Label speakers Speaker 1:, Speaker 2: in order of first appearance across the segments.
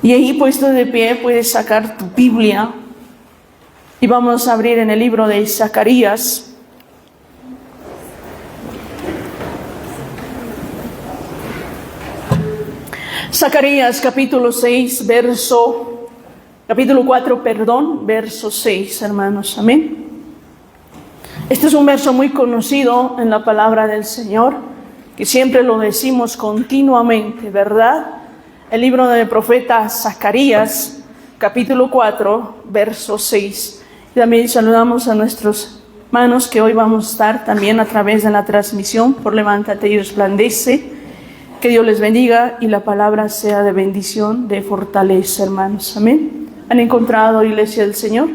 Speaker 1: Y ahí puesto de pie puedes sacar tu Biblia y vamos a abrir en el libro de Zacarías. Zacarías capítulo 4, verso 6, hermanos, amén. Este es un verso muy conocido en la palabra del Señor, que siempre lo decimos continuamente, ¿verdad? El libro del profeta Zacarías, capítulo 4, verso 6. Y también saludamos a nuestros hermanos que hoy vamos a estar también a través de la transmisión por Levántate y Resplandece. Que Dios les bendiga y la palabra sea de bendición, de fortaleza, hermanos. Amén. ¿Han encontrado, iglesia del Señor?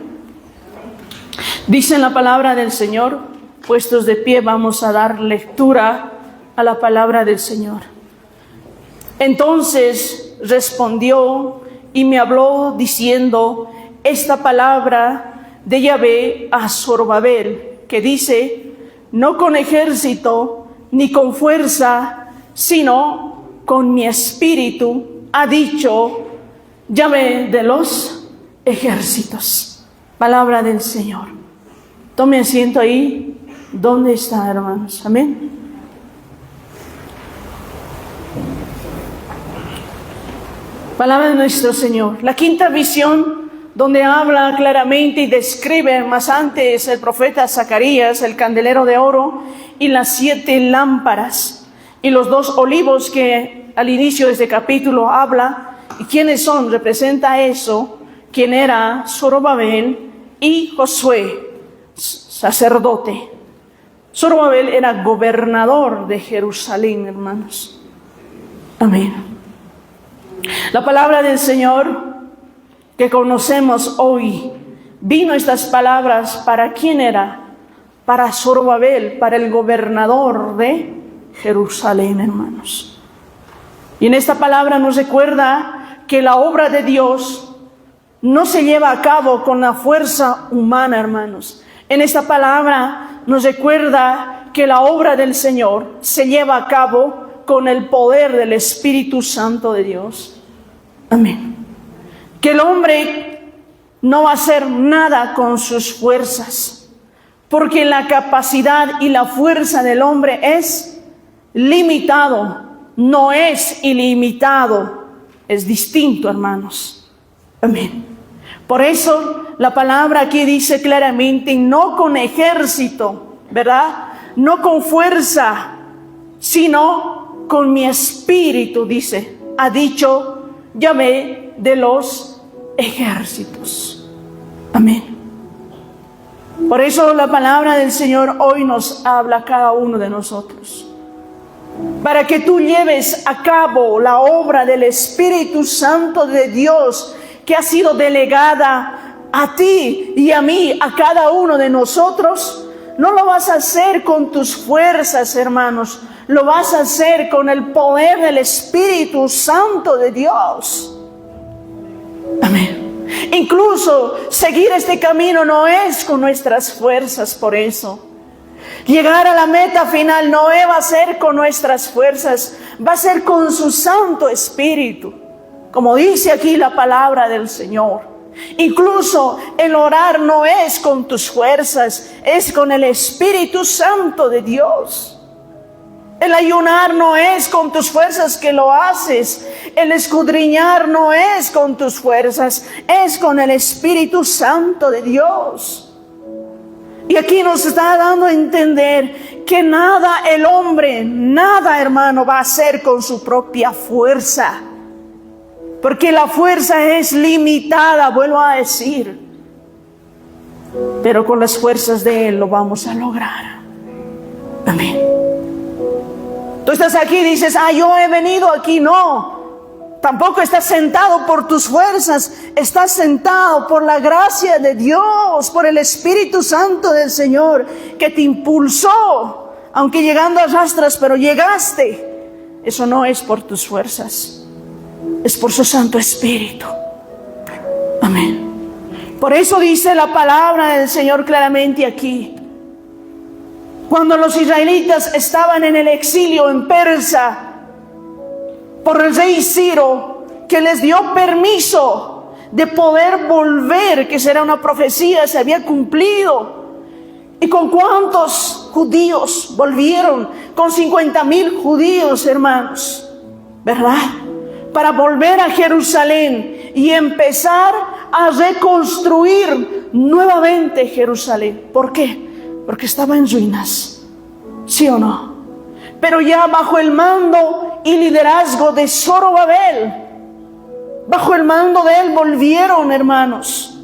Speaker 1: Dice en la palabra del Señor, puestos de pie, vamos a dar lectura a la palabra del Señor. Entonces respondió y me habló diciendo esta palabra de Yahvé a Zorobabel, que dice: no con ejército ni con fuerza, sino con mi espíritu, ha dicho Yahvé de los ejércitos. Palabra del Señor. Tome asiento ahí. ¿Dónde está, hermanos? Amén. Palabra de nuestro Señor. La quinta visión, donde habla claramente y describe más antes el profeta Zacarías, el candelero de oro y las 7 lámparas. Y los 2 olivos que al inicio de este capítulo habla. ¿Y quiénes son? Representa eso. ¿Quién era? Zorobabel y Josué, sacerdote. Zorobabel era gobernador de Jerusalén, hermanos. Amén. La palabra del Señor que conocemos hoy, vino estas palabras ¿para quién era? Para Zorobabel, para el gobernador de Jerusalén, hermanos. Y en esta palabra nos recuerda que la obra de Dios no se lleva a cabo con la fuerza humana, hermanos. En esta palabra nos recuerda que la obra del Señor se lleva a cabo con el poder del Espíritu Santo de Dios. Amén. Que el hombre no va a hacer nada con sus fuerzas, porque la capacidad y la fuerza del hombre es limitado, no es ilimitado, es distinto, hermanos. Amén. Por eso la palabra aquí dice claramente, no con ejército, ¿verdad? No con fuerza, sino con mi espíritu, dice, ha dicho Yahvé de los ejércitos. Amén. Por eso la palabra del Señor hoy nos habla a cada uno de nosotros. Para que tú lleves a cabo la obra del Espíritu Santo de Dios que ha sido delegada a ti y a mí, a cada uno de nosotros, no lo vas a hacer con tus fuerzas, hermanos, lo vas a hacer con el poder del Espíritu Santo de Dios. Amén. Incluso seguir este camino no es con nuestras fuerzas, por eso. Llegar a la meta final no va a ser con nuestras fuerzas, va a ser con su Santo Espíritu, como dice aquí la palabra del Señor. Incluso el orar no es con tus fuerzas, es con el Espíritu Santo de Dios. El ayunar no es con tus fuerzas que lo haces, el escudriñar no es con tus fuerzas, es con el Espíritu Santo de Dios. Y aquí nos está dando a entender que nada el hombre, nada, hermano, va a hacer con su propia fuerza. Porque la fuerza es limitada, vuelvo a decir. Pero con las fuerzas de Él lo vamos a lograr. Amén. Tú estás aquí y dices, yo he venido aquí. No. Tampoco estás sentado por tus fuerzas, estás sentado por la gracia de Dios, por el Espíritu Santo del Señor, que te impulsó, aunque llegando arrastras, pero llegaste. Eso no es por tus fuerzas, es por su Santo Espíritu. Amén. Por eso dice la palabra del Señor claramente aquí. Cuando los israelitas estaban en el exilio en Persia, por el rey Ciro, que les dio permiso de poder volver, que será una profecía, se había cumplido. ¿Y con cuántos judíos volvieron? Con 50,000 judíos, hermanos, ¿verdad? Para volver a Jerusalén y empezar a reconstruir nuevamente Jerusalén. ¿Por qué? Porque estaba en ruinas, ¿sí o no? Pero ya bajo el mando y liderazgo de Zorobabel, bajo el mando de él volvieron, hermanos,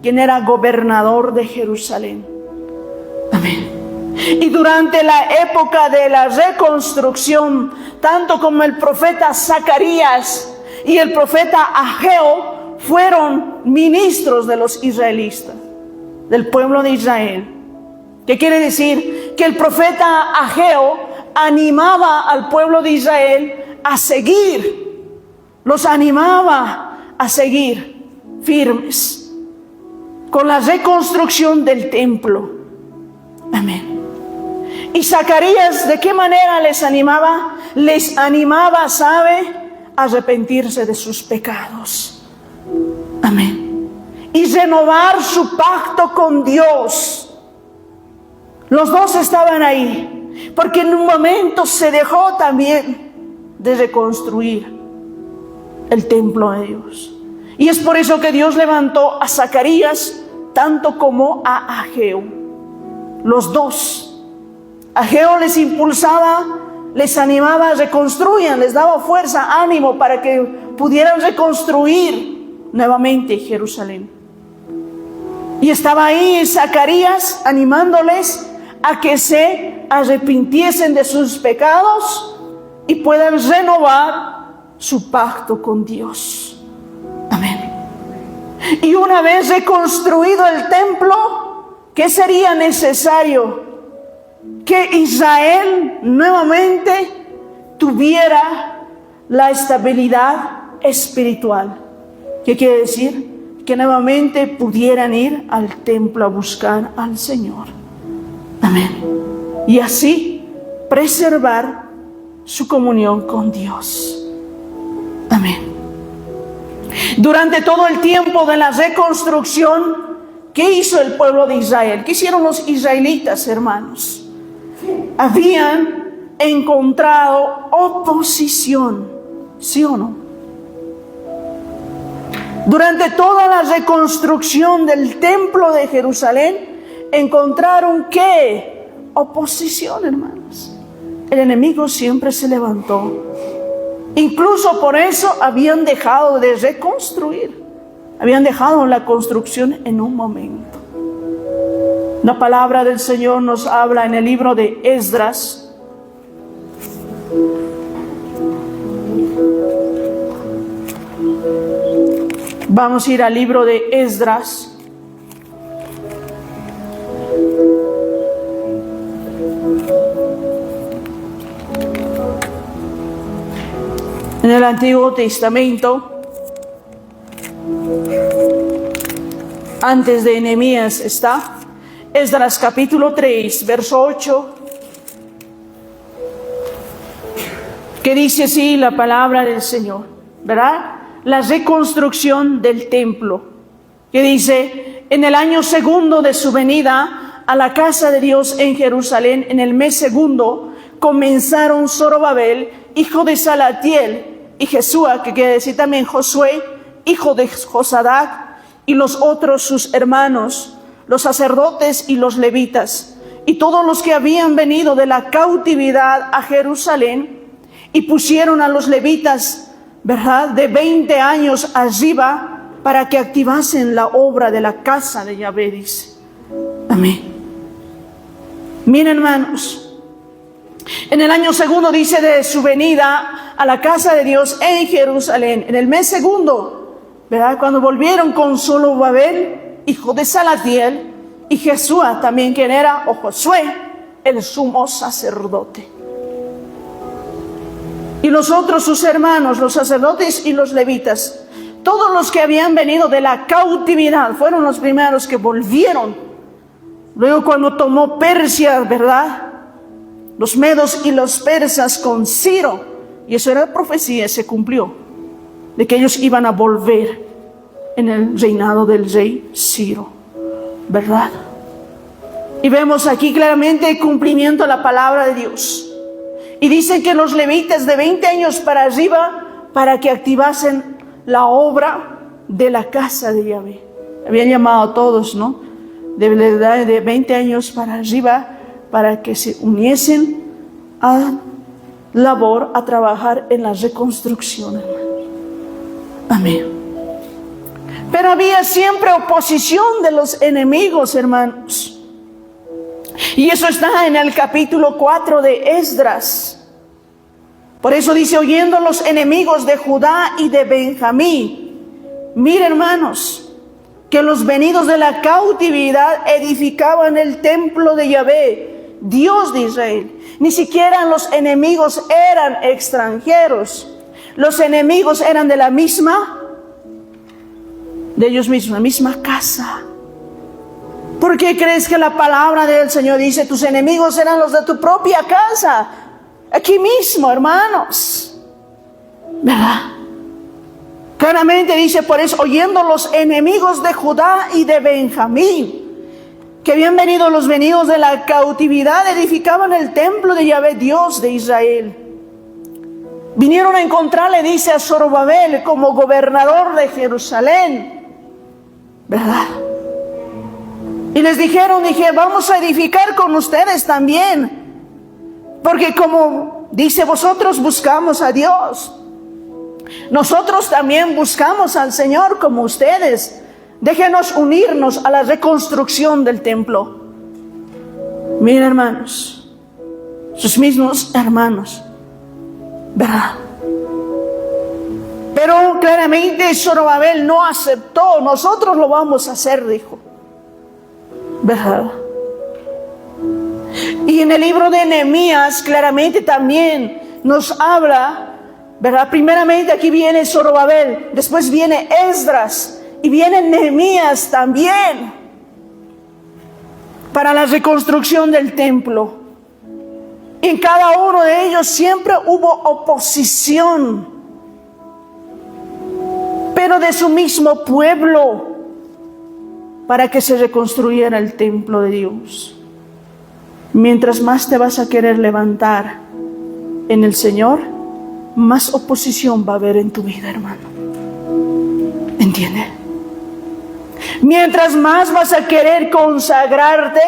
Speaker 1: quien era gobernador de Jerusalén. Amén. Y durante la época de la reconstrucción, tanto como el profeta Zacarías y el profeta Ageo fueron ministros de los israelitas, del pueblo de Israel. ¿Qué quiere decir? Que el profeta Ageo animaba al pueblo de Israel a seguir, los animaba a seguir firmes con la reconstrucción del templo. Amén. Y Zacarías, ¿de qué manera les animaba? Les animaba, ¿sabe?, a arrepentirse de sus pecados. Amén. Y renovar su pacto con Dios. Los dos estaban ahí, porque en un momento se dejó también de reconstruir el templo de Dios. Y es por eso que Dios levantó a Zacarías tanto como a Ageo. Los dos. Ageo les impulsaba, les animaba, reconstruyan, les daba fuerza, ánimo para que pudieran reconstruir nuevamente Jerusalén. Y estaba ahí Zacarías animándoles a que se arrepintiesen de sus pecados y puedan renovar su pacto con Dios. Amén. Y una vez reconstruido el templo, ¿qué sería necesario? Que Israel nuevamente tuviera la estabilidad espiritual. ¿Qué quiere decir? Que nuevamente pudieran ir al templo a buscar al Señor. Amén. Y así preservar su comunión con Dios. Amén. Durante todo el tiempo de la reconstrucción, ¿qué hizo el pueblo de Israel? ¿Qué hicieron los israelitas, hermanos? Habían encontrado oposición, ¿sí o no? Durante toda la reconstrucción del templo de Jerusalén, encontraron ¿qué? Oposición, hermanos. El enemigo siempre se levantó. Incluso por eso habían dejado de reconstruir. Habían dejado la construcción en un momento. La palabra del Señor nos habla en el libro de Esdras. Vamos a ir al libro de Esdras. En el Antiguo Testamento, antes de Nehemías está Esdras capítulo 3, verso 8, que dice así la palabra del Señor, ¿verdad? La reconstrucción del templo, que dice: en el año segundo de su venida a la casa de Dios en Jerusalén, en el mes segundo, comenzaron Zorobabel, hijo de Salatiel, y Jesúa, que quiere decir también Josué, hijo de Josadac, y los otros sus hermanos, los sacerdotes y los levitas, y todos los que habían venido de la cautividad a Jerusalén, y pusieron a los levitas, ¿verdad?, de 20 años arriba, para que activasen la obra de la casa de Yahvé, dice. Amén. Miren, hermanos, en el año segundo, dice, de su venida a la casa de Dios en Jerusalén, en el mes segundo, ¿verdad?, cuando volvieron con Zorobabel, hijo de Salatiel, y Jesúa también, quien era, o Josué, el sumo sacerdote. Y los otros, sus hermanos, los sacerdotes y los levitas, todos los que habían venido de la cautividad, fueron los primeros que volvieron. Luego cuando tomó Persia, ¿verdad?, los medos y los persas con Ciro, y eso era profecía, se cumplió. de que ellos iban a volver en el reinado del rey Ciro, ¿verdad? Y vemos aquí claramente el cumplimiento de la palabra de Dios. Y dicen que los levitas de 20 años para arriba, para que activasen la obra de la casa de Yahvé. Habían llamado a todos, ¿no? De la edad de 20 años para arriba, para que se uniesen a labor, a trabajar en la reconstrucción, hermanos. Amén. Pero había siempre oposición de los enemigos, hermanos. Y eso está en el capítulo 4 de Esdras. Por eso dice, oyendo los enemigos de Judá y de Benjamín. Mire, hermanos, que los venidos de la cautividad edificaban el templo de Yahvé, Dios de Israel. Ni siquiera los enemigos eran extranjeros. Los enemigos eran de ellos mismos, la misma casa. ¿Por qué crees que la palabra del Señor dice, tus enemigos eran los de tu propia casa? Aquí mismo, hermanos. ¿Verdad? Claramente dice, por eso, oyendo los enemigos de Judá y de Benjamín, que habían venido los venidos de la cautividad, edificaban el templo de Yahvé, Dios de Israel. Vinieron a encontrarle, dice, a Zorobabel como gobernador de Jerusalén. ¿Verdad? Y les dijeron, vamos a edificar con ustedes también. Porque como dice, vosotros buscamos a Dios. Nosotros también buscamos al Señor como ustedes. Déjenos unirnos a la reconstrucción del templo. Miren, hermanos, sus mismos hermanos, ¿verdad? Pero claramente Zorobabel no aceptó. Nosotros lo vamos a hacer, dijo. ¿Verdad? Y en el libro de Nehemías claramente también nos habla, ¿verdad? Primeramente aquí viene Zorobabel, después viene Esdras y viene Nehemías también para la reconstrucción del templo. Y en cada uno de ellos siempre hubo oposición, pero de su mismo pueblo, para que se reconstruyera el templo de Dios. Mientras más te vas a querer levantar en el Señor, más oposición va a haber en tu vida, hermano. ¿Entiende? Mientras más vas a querer consagrarte,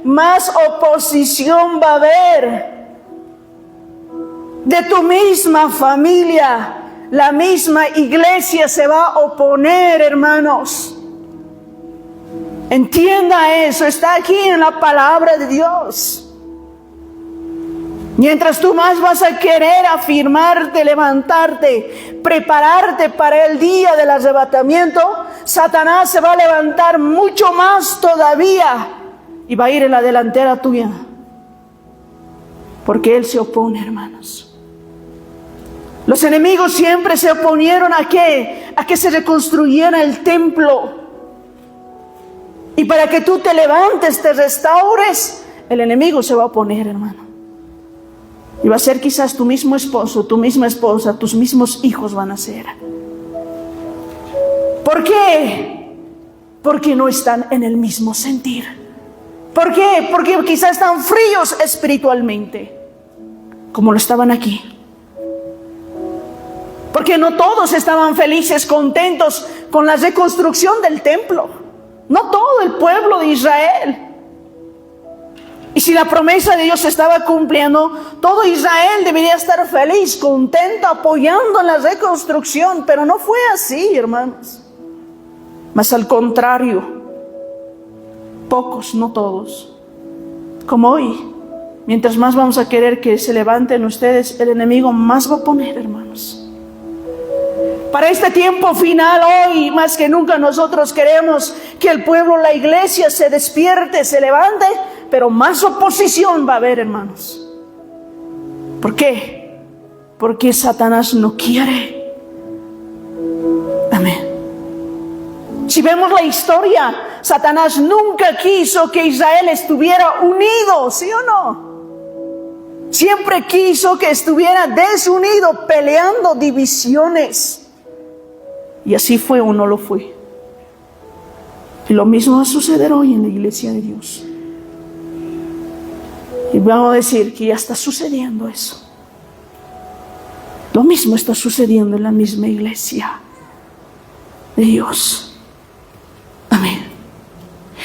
Speaker 1: más oposición va a haber de tu misma familia. La misma iglesia se va a oponer, hermanos. Entienda eso, está aquí en la palabra de Dios. Mientras tú más vas a querer afirmarte, levantarte, prepararte para el día del arrebatamiento, Satanás se va a levantar mucho más todavía y va a ir en la delantera tuya. Porque él se opone, hermanos. Los enemigos siempre se oponieron a que se reconstruyera el templo. Y para que tú te levantes, te restaures, el enemigo se va a oponer, hermano. Y va a ser quizás tu mismo esposo, tu misma esposa, tus mismos hijos van a ser. ¿Por qué? Porque no están en el mismo sentir. ¿Por qué? Porque quizás están fríos espiritualmente, como lo estaban aquí. Porque no todos estaban felices, contentos con la reconstrucción del templo. No todo el pueblo de Israel. Y si la promesa de Dios se estaba cumpliendo, todo Israel debería estar feliz, contento, apoyando en la reconstrucción. Pero no fue así, hermanos. Mas al contrario, pocos, no todos. Como hoy, mientras más vamos a querer que se levanten ustedes, el enemigo más va a poner, hermanos. Para este tiempo final, hoy más que nunca nosotros queremos que el pueblo, la iglesia se despierte, se levante, pero más oposición va a haber, hermanos. ¿Por qué? Porque Satanás no quiere. Amén. Si vemos la historia, Satanás nunca quiso que Israel estuviera unido, ¿sí o no? Siempre quiso que estuviera desunido, peleando divisiones. Y así fue o no lo fue. Y lo mismo va a suceder hoy en la iglesia de Dios. Y vamos a decir que ya está sucediendo eso. Lo mismo está sucediendo en la misma iglesia de Dios. Amén.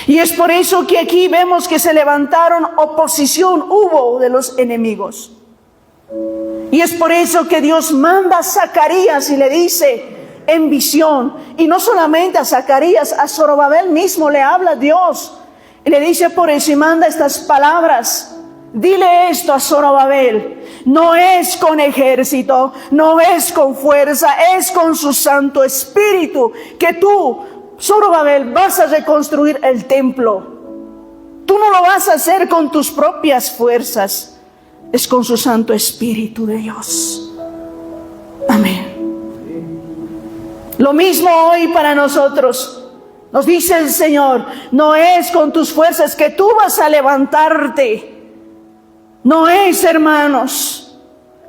Speaker 1: Y es por eso que aquí vemos que se levantaron oposición, hubo de los enemigos. Y es por eso que Dios manda a Zacarías y le dice en visión, y no solamente a Zacarías, a Zorobabel mismo le habla Dios. Y le dice por eso y manda estas palabras. Dile esto a Zorobabel, no es con ejército, no es con fuerza, es con su Santo Espíritu que tú, Zorobabel, vas a reconstruir el templo. Tú no lo vas a hacer con tus propias fuerzas, es con su Santo Espíritu de Dios. Amén. Lo mismo hoy para nosotros. Nos dice el Señor, no es con tus fuerzas que tú vas a levantarte. No es, hermanos,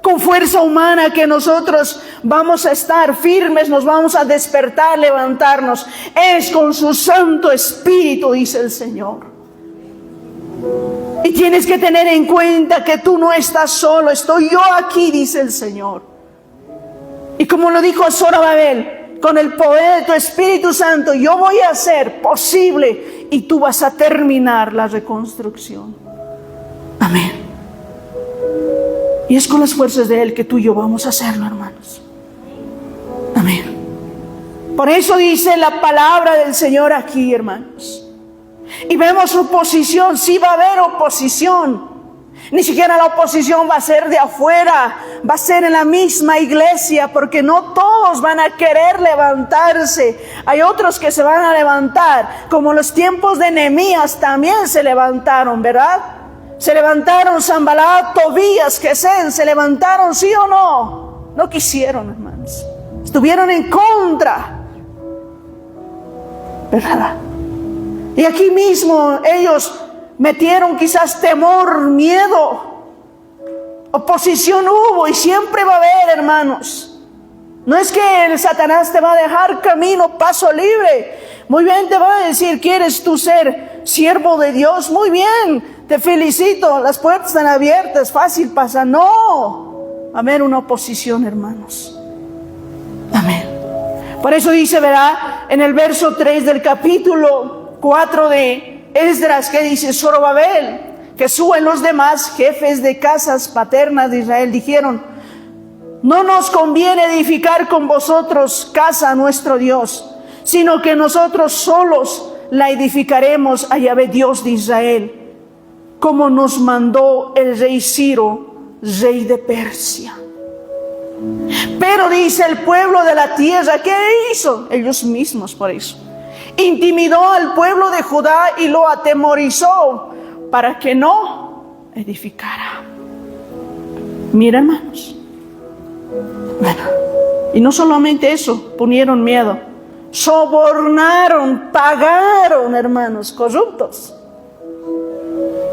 Speaker 1: con fuerza humana que nosotros vamos a estar firmes, nos vamos a despertar, levantarnos. Es con su Santo Espíritu, dice el Señor. Y tienes que tener en cuenta que tú no estás solo, estoy yo aquí, dice el Señor. Y como lo dijo a Zorobabel, con el poder de tu Espíritu Santo, yo voy a hacer posible y tú vas a terminar la reconstrucción. Amén. Y es con las fuerzas de Él que tú y yo vamos a hacerlo, hermanos. Amén. Por eso dice la palabra del Señor aquí, hermanos. Y vemos oposición, sí va a haber oposición. Ni siquiera la oposición va a ser de afuera, va a ser en la misma iglesia, porque no todos van a querer levantarse. Hay otros que se van a levantar, como los tiempos de Nehemías también se levantaron, ¿verdad? Se levantaron Sanballat, Tobías, Gesem, se levantaron, ¿sí o no? No quisieron, hermanos. Estuvieron en contra, ¿verdad? Y aquí mismo ellos metieron quizás temor, miedo. Oposición hubo y siempre va a haber, hermanos. No es que el Satanás te va a dejar camino, paso libre. Muy bien, te va a decir, ¿quieres tú ser siervo de Dios? Muy bien, te felicito, las puertas están abiertas, fácil pasa. No, va a haber una oposición, hermanos. Amén. Por eso dice, ¿verdad? En el verso 3 del capítulo 4 de Esdras, que dice, Zorobabel, que suben los demás jefes de casas paternas de Israel, dijeron, no nos conviene edificar con vosotros casa a nuestro Dios, sino que nosotros solos la edificaremos a Yahvé Dios de Israel, como nos mandó el rey Ciro, rey de Persia. Pero dice el pueblo de la tierra, ¿qué hizo? Ellos mismos, por eso intimidó al pueblo de Judá y lo atemorizó para que no edificara. Mira, hermanos. Bueno, y no solamente eso, ponieron miedo, sobornaron, pagaron, hermanos, corruptos.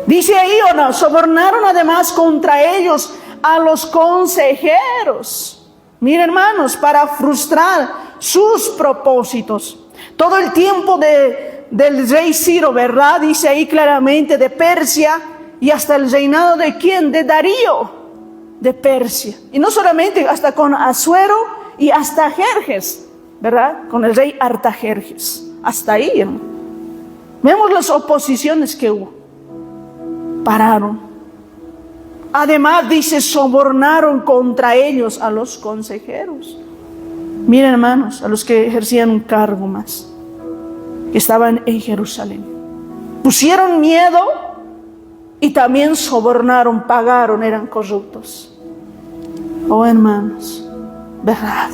Speaker 1: Dice ahí o no, sobornaron además contra ellos a los consejeros. Mira, hermanos, para frustrar sus propósitos. Todo el tiempo del rey Ciro, ¿verdad? Dice ahí claramente de Persia y hasta el reinado de ¿quién? De Darío, de Persia. Y no solamente, hasta con Asuero y hasta Jerjes, ¿verdad? Con el rey Artajerjes. Hasta ahí, hermano. Vemos las oposiciones que hubo. Pararon. Además, dice, sobornaron contra ellos a los consejeros. Miren, hermanos, a los que ejercían un cargo más, que estaban en Jerusalén. Pusieron miedo y también sobornaron, pagaron, eran corruptos. Oh, hermanos, verdad.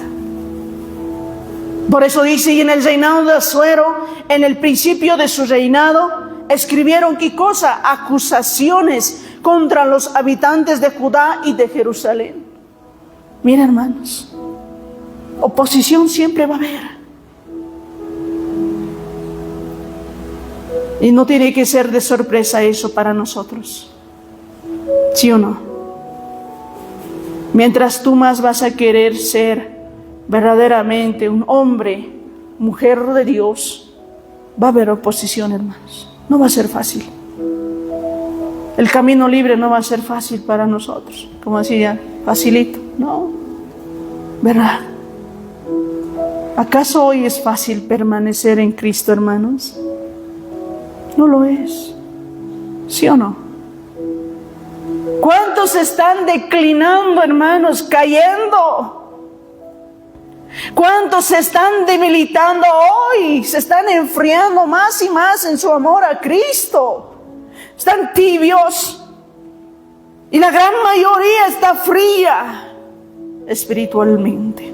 Speaker 1: Por eso dice, y en el reinado de Asuero, en el principio de su reinado, escribieron, ¿qué cosa? Acusaciones contra los habitantes de Judá y de Jerusalén. Miren, hermanos, oposición siempre va a haber. Y no tiene que ser de sorpresa eso para nosotros. ¿Sí o no? Mientras tú más vas a querer ser verdaderamente un hombre, mujer de Dios, va a haber oposición, hermanos. No va a ser fácil. El camino libre no va a ser fácil para nosotros. Como decía, facilito. No, ¿verdad? ¿Acaso hoy es fácil permanecer en Cristo, hermanos? No lo es. ¿Sí o no? ¿Cuántos están declinando, hermanos, cayendo? ¿Cuántos se están debilitando hoy? Se están enfriando más y más en su amor a Cristo. Están tibios. Y la gran mayoría está fría espiritualmente.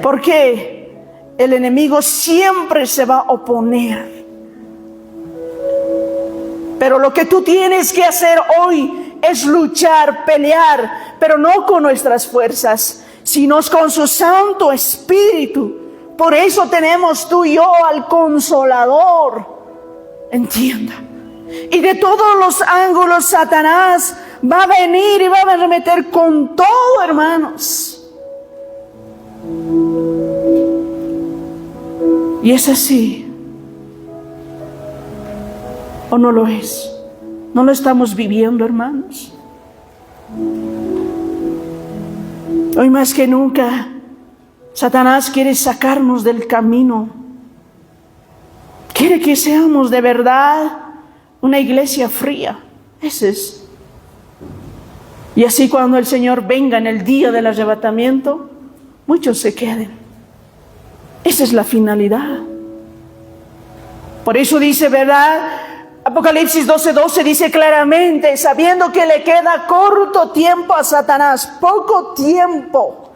Speaker 1: Porque el enemigo siempre se va a oponer. Pero lo que tú tienes que hacer hoy es luchar, pelear, pero no con nuestras fuerzas, sino con su Santo Espíritu. Por eso tenemos tú y yo al Consolador. Entienda. Y de todos los ángulos Satanás va a venir y va a arremeter con todo, hermanos. Y es así. ¿O no lo es? ¿No lo estamos viviendo, hermanos? Hoy más que nunca, Satanás quiere sacarnos del camino. Quiere que seamos de verdad una iglesia fría. Ese es. Y así cuando el Señor venga en el día del arrebatamiento, muchos se queden. Esa es la finalidad. Por eso dice, ¿verdad? Apocalipsis 12:12 dice claramente, sabiendo que le queda corto tiempo a Satanás, poco tiempo.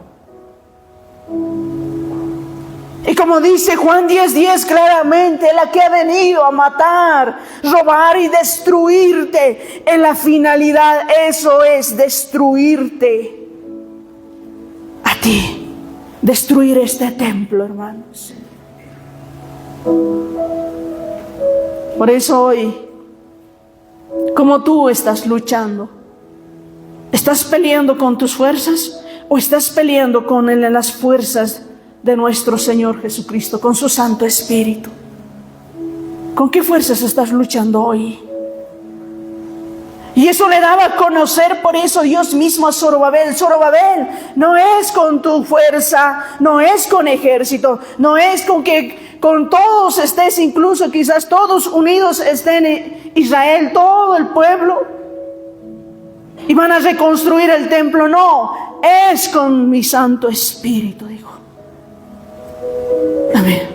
Speaker 1: Y como dice Juan 10:10 claramente, Él que ha venido a matar, robar y destruirte, en la finalidad, eso es destruirte a ti, destruir este templo, hermanos. Por eso hoy, como tú estás luchando, ¿estás peleando con tus fuerzas o estás peleando con las fuerzas de nuestro Señor Jesucristo, con su Santo Espíritu? ¿Con qué fuerzas estás luchando hoy? Y eso le daba a conocer, por eso Dios mismo a Zorobabel. Zorobabel, no es con tu fuerza, no es con ejército, no es con que con todos estés, incluso quizás todos unidos estén en Israel, todo el pueblo, y van a reconstruir el templo. No, es con mi Santo Espíritu, dijo. Amén.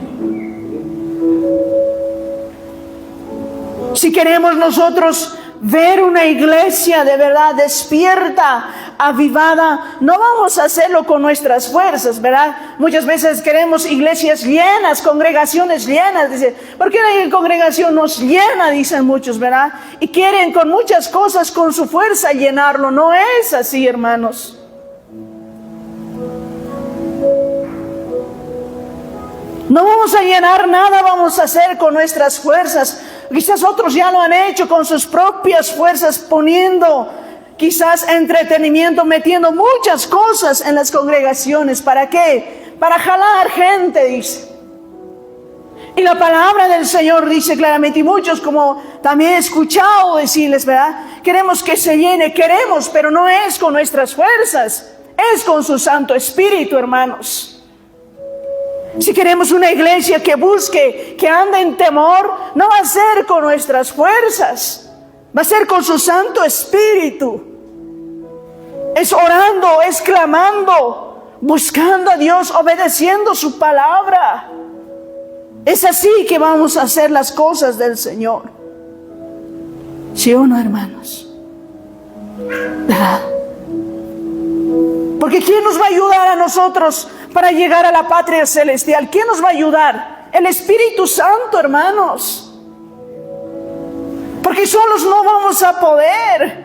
Speaker 1: Si queremos nosotros ver una iglesia de verdad despierta, avivada, no vamos a hacerlo con nuestras fuerzas, ¿verdad? Muchas veces queremos iglesias llenas, congregaciones llenas. Dicen, ¿por qué la congregación nos llena? Dicen muchos, ¿verdad? Y quieren con muchas cosas, con su fuerza llenarlo. No es así, hermanos. No vamos a llenar nada, vamos a hacer con nuestras fuerzas. Quizás otros ya lo han hecho con sus propias fuerzas, poniendo quizás entretenimiento, metiendo muchas cosas en las congregaciones. ¿Para qué? Para jalar gente, dice. Y la palabra del Señor dice claramente, y muchos como también he escuchado decirles, ¿verdad? Queremos que se llene, queremos, pero no es con nuestras fuerzas, es con su Santo Espíritu, hermanos. Si queremos una iglesia que busque, que ande en temor, no va a ser con nuestras fuerzas, va a ser con su Santo Espíritu. Es orando, es clamando, buscando a Dios, obedeciendo su palabra. Es así que vamos a hacer las cosas del Señor. ¿Sí o no, hermanos? ¿Verdad? Porque ¿quién nos va a ayudar a nosotros para llegar a la patria celestial? ¿Quién nos va a ayudar? El Espíritu Santo, hermanos. Porque solos no vamos a poder.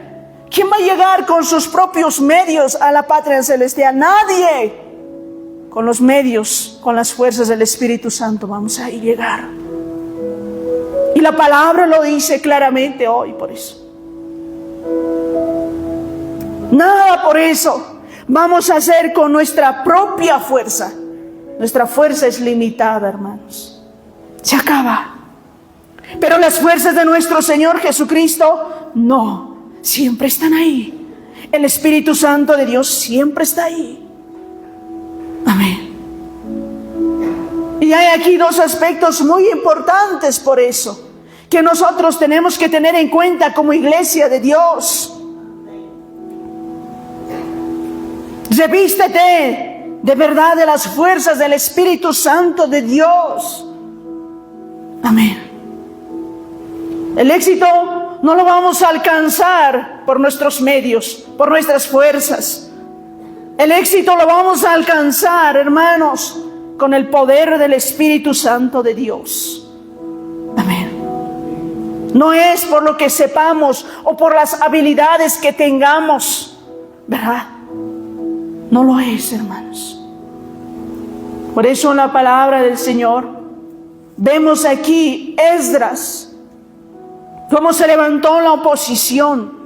Speaker 1: ¿Quién va a llegar con sus propios medios a la patria celestial? Nadie. Con los medios, con las fuerzas del Espíritu Santo vamos a llegar. Y la palabra lo dice claramente hoy, por eso. Nada por eso vamos a hacer con nuestra propia fuerza. Nuestra fuerza es limitada, hermanos. Se acaba. Pero las fuerzas de nuestro Señor Jesucristo, no, siempre están ahí. El Espíritu Santo de Dios siempre está ahí. Amén. Y hay aquí dos aspectos muy importantes por eso, que nosotros tenemos que tener en cuenta como iglesia de Dios. Revístete de verdad de las fuerzas del Espíritu Santo de Dios. Amén. El éxito no lo vamos a alcanzar por nuestros medios, por nuestras fuerzas. El éxito lo vamos a alcanzar, hermanos, con el poder del Espíritu Santo de Dios. Amén. No es por lo que sepamos o por las habilidades que tengamos, ¿verdad? No lo es, hermanos. Por eso en la palabra del Señor vemos aquí Esdras, cómo se levantó la oposición.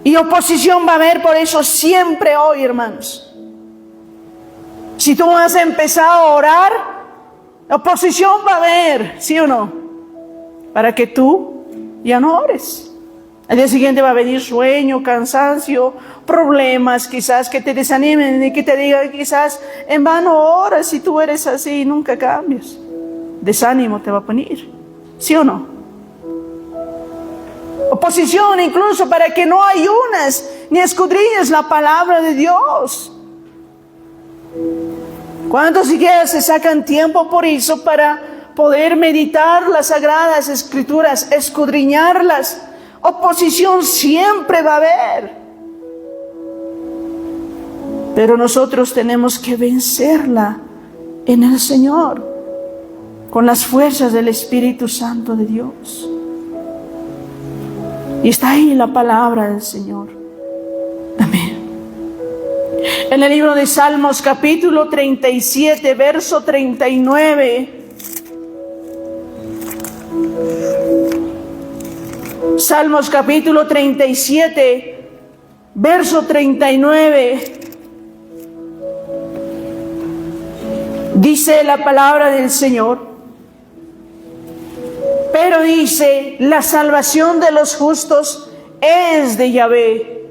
Speaker 1: Y oposición va a haber por eso siempre hoy, hermanos. Si tú has empezado a orar, oposición va a haber, ¿sí o no? Para que tú ya no ores. Al día siguiente va a venir sueño, cansancio, problemas quizás que te desanimen y que te digan quizás en vano oras si tú eres así y nunca cambias. Desánimo te va a poner, ¿sí o no? Oposición incluso para que no ayunas ni escudriñes la palabra de Dios. ¿Cuántos siquiera se sacan tiempo por eso para poder meditar las sagradas escrituras, escudriñarlas? Oposición siempre va a haber. Pero nosotros tenemos que vencerla en el Señor, con las fuerzas del Espíritu Santo de Dios. Y está ahí la palabra del Señor. Amén. En el libro de Salmos capítulo 37, verso 39. Salmos capítulo 37, verso 39. Dice la palabra del Señor. Pero dice, la salvación de los justos es de Yahvé,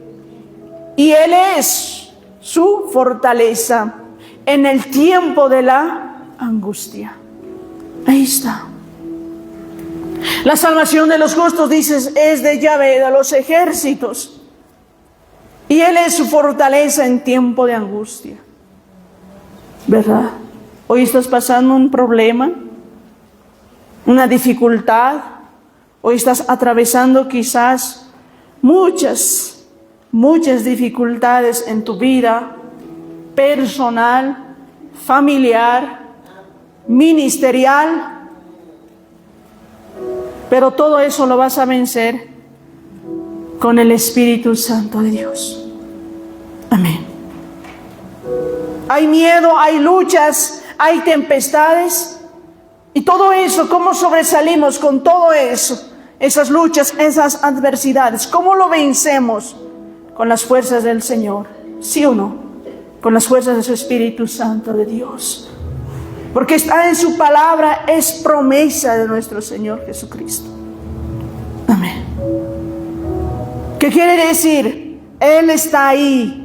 Speaker 1: y Él es su fortaleza en el tiempo de la angustia. Ahí está. La salvación de los justos, dices, es de Yahvé, de los ejércitos, y Él es su fortaleza en tiempo de angustia. ¿Verdad? Hoy estás pasando un problema, una dificultad. Hoy estás atravesando quizás muchas dificultades en tu vida personal, familiar, ministerial. Pero todo eso lo vas a vencer con el Espíritu Santo de Dios. Amén. Hay miedo, hay luchas, hay tempestades. Y todo eso, ¿cómo sobresalimos con todo eso? Esas luchas, esas adversidades, ¿cómo lo vencemos? Con las fuerzas del Señor, ¿sí o no? Con las fuerzas de su Espíritu Santo de Dios. Porque está en su palabra, es promesa de nuestro Señor Jesucristo. Amén. ¿Qué quiere decir? Él está ahí.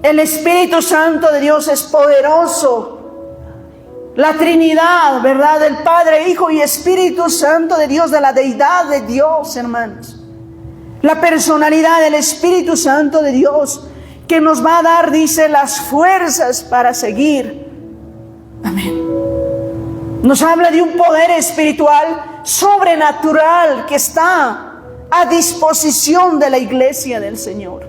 Speaker 1: El Espíritu Santo de Dios es poderoso. La Trinidad, ¿verdad? Del Padre, Hijo y Espíritu Santo de Dios, de la deidad de Dios, hermanos. La personalidad del Espíritu Santo de Dios, que nos va a dar, dice, las fuerzas para seguir. Amén. Nos habla de un poder espiritual sobrenatural que está a disposición de la iglesia del Señor.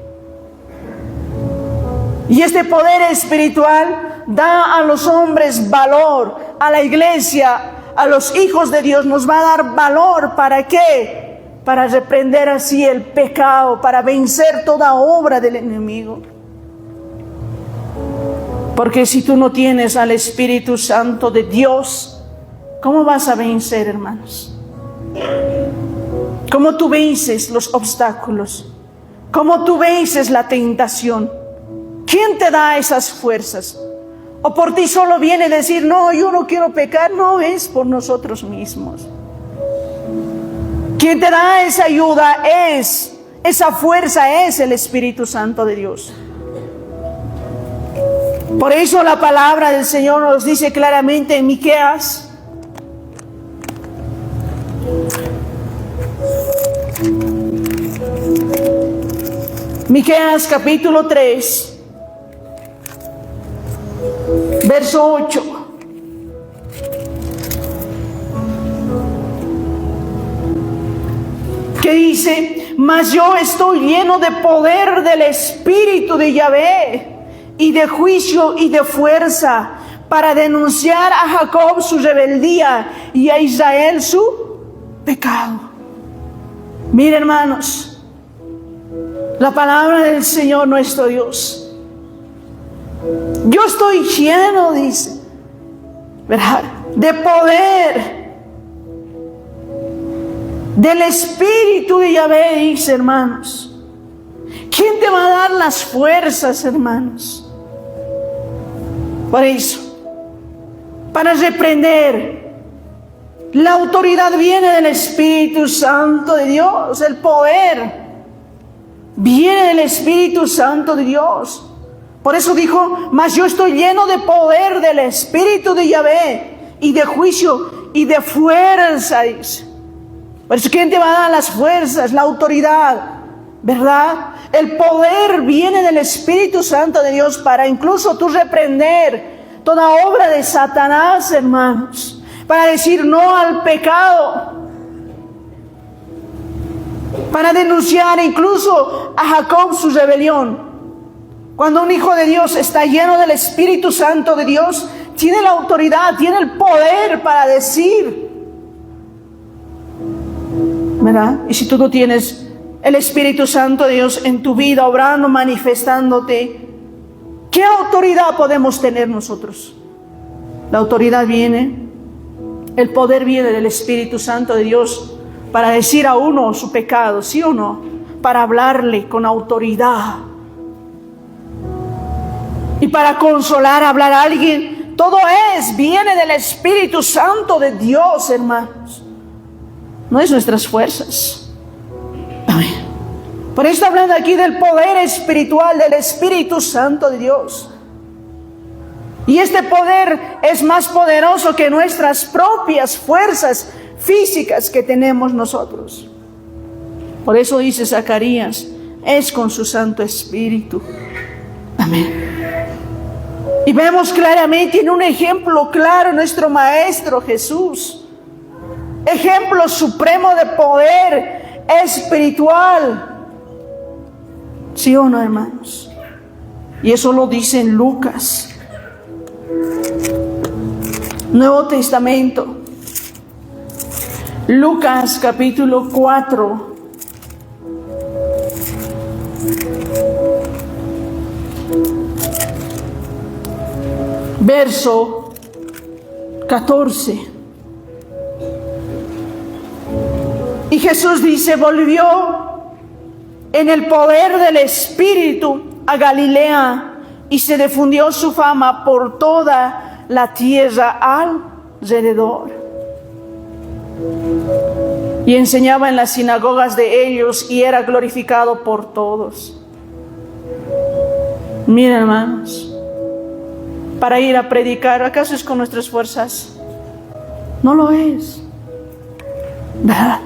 Speaker 1: Y este poder espiritual da a los hombres valor, a la iglesia, a los hijos de Dios, nos va a dar valor. ¿Para qué? Para reprender así el pecado, para vencer toda obra del enemigo. Porque si tú no tienes al Espíritu Santo de Dios, ¿cómo vas a vencer, hermanos? ¿Cómo tú vences los obstáculos? ¿Cómo tú vences la tentación? ¿Quién te da esas fuerzas? ¿O por ti solo viene a decir, no, yo no quiero pecar? No, es por nosotros mismos. Quien te da esa ayuda esa fuerza es el Espíritu Santo de Dios. Por eso la palabra del Señor nos dice claramente en Miqueas, Miqueas capítulo 3, verso 8. Que dice, mas yo estoy lleno de poder del Espíritu de Yahvé, y de juicio y de fuerza, para denunciar a Jacob su rebeldía y a Israel su pecado. Miren, hermanos, la palabra del Señor nuestro Dios. Yo estoy lleno, dice, ¿verdad?, de poder del Espíritu de Yahvé, dice, hermanos. ¿Quién te va a dar las fuerzas, hermanos? Por eso, para reprender, la autoridad viene del Espíritu Santo de Dios. El poder viene del Espíritu Santo de Dios. Por eso dijo, mas yo estoy lleno de poder del Espíritu de Yahvé, y de juicio y de fuerza, dice. Por eso, ¿quién te va a dar las fuerzas? La autoridad, ¿verdad? El poder viene del Espíritu Santo de Dios para incluso tú reprender toda obra de Satanás, hermanos. Para decir no al pecado. Para denunciar incluso a Jacob su rebelión. Cuando un hijo de Dios está lleno del Espíritu Santo de Dios, tiene la autoridad, tiene el poder para decir, ¿verdad? Y si tú no tienes el Espíritu Santo de Dios en tu vida, obrando, manifestándote, ¿qué autoridad podemos tener nosotros? La autoridad viene, el poder viene del Espíritu Santo de Dios para decir a uno su pecado, ¿sí o no? Para hablarle con autoridad. Y para consolar, hablar a alguien, todo viene del Espíritu Santo de Dios, hermanos. No es nuestras fuerzas. Amén. Por eso está hablando aquí del poder espiritual del Espíritu Santo de Dios. Y este poder es más poderoso que nuestras propias fuerzas físicas que tenemos nosotros. Por eso dice Zacarías, es con su Santo Espíritu. Amén. Y vemos claramente en un ejemplo claro nuestro Maestro Jesús. Ejemplo supremo de poder espiritual. ¿Sí o no, hermanos? Y eso lo dice en Lucas, Nuevo Testamento. Lucas capítulo 4. Verso 14. Y Jesús dice, volvió en el poder del Espíritu a Galilea, y se difundió su fama por toda la tierra alrededor. Y enseñaba en las sinagogas de ellos, y era glorificado por todos. Miren, hermanos, para ir a predicar, ¿acaso es con nuestras fuerzas? No lo es, ¿verdad?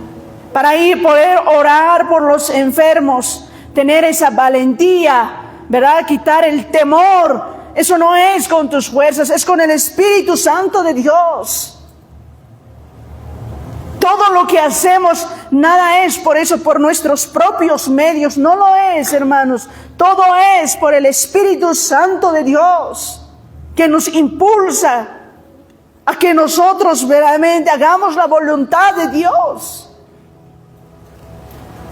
Speaker 1: Para ir, poder orar por los enfermos, tener esa valentía, ¿verdad? Quitar el temor. Eso no es con tus fuerzas, es con el Espíritu Santo de Dios. Todo lo que hacemos, nada es por eso, por nuestros propios medios. No lo es, hermanos. Todo es por el Espíritu Santo de Dios, que nos impulsa a que nosotros verdaderamente hagamos la voluntad de Dios.